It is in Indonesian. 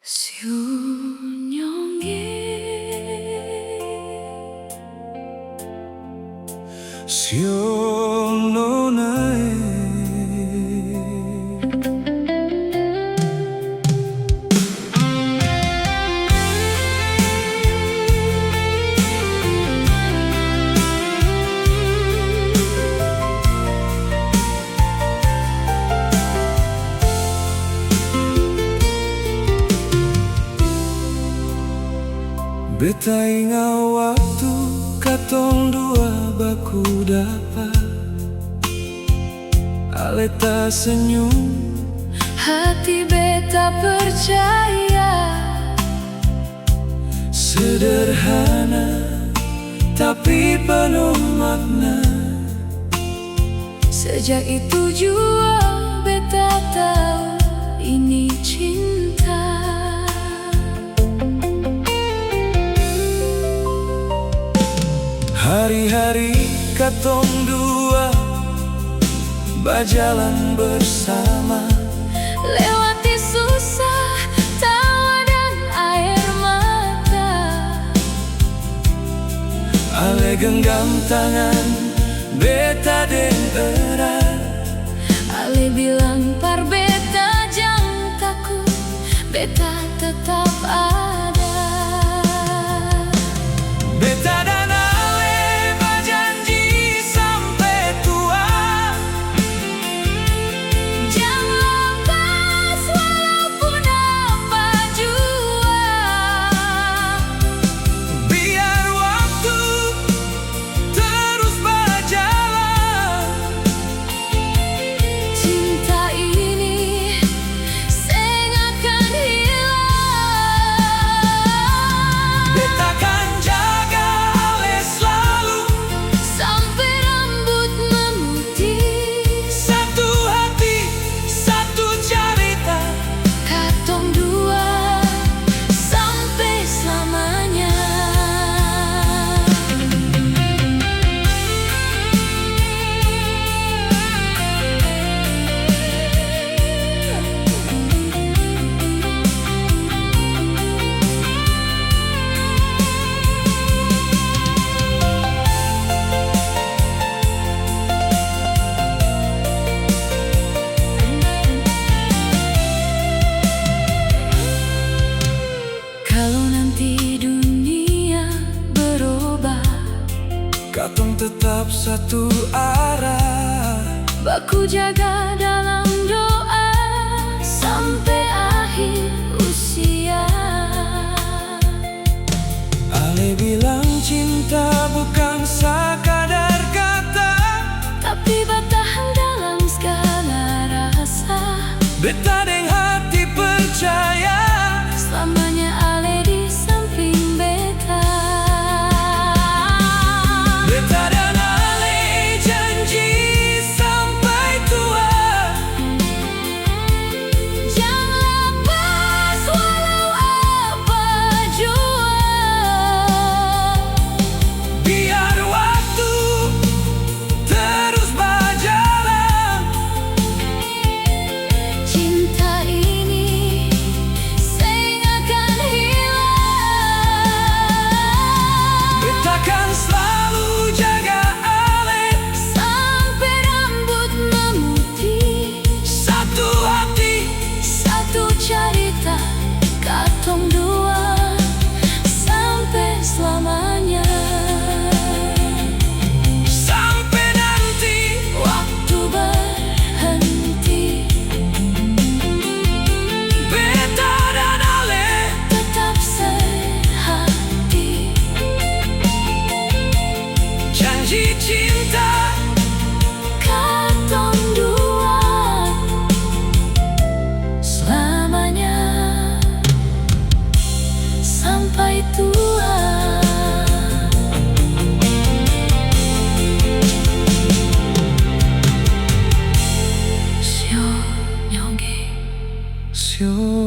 Siunyongge Siononae Beta ingat waktu katong dua baku dapat, aleta senyum, hati beta percaya. sederhana tapi penuh makna. Sejak itu jua beta tahu ini cinta. Hari-hari katong dua berjalan bersama, Lewati susah, tawa dan air mata. ale genggam tangan beta deng erat. Ale bilang par beta jangan takut, beta tetap ada. Beta dan ale berjanji sampai tua, Jangan lepas walaupun apa jua. biar waktu terus berjalan. Cinta ini akan hilang. Beta akan jaga ale selalu, Sampai rambut memutih. satu hati, satu cerita. Katong dua sampai selamanya. Kalau nanti dunia berubah, Katong tetap satu arah. baku jaga dalam doa sampai akhir usia. Ale bilang cinta bukan sekadar kata, Tapi bertahan dalam segala rasa. beta deng hati percaya. Selamanya ale di samping beta. Beta dan ale janji sampai tua, Jangan lepas walau apa jua. biar waktu terus berjalan. Cinta ini akan hilang. Beta akan selalu jaga ale, Sampai rambut memutih. satu hati, Satu cerita, katong dua sampai selamanya. sampai nanti Waktu berhenti, beta dan ale tetap sehati. janji cinta. Katong dua selamanya sampai tua. Siunyongge Sio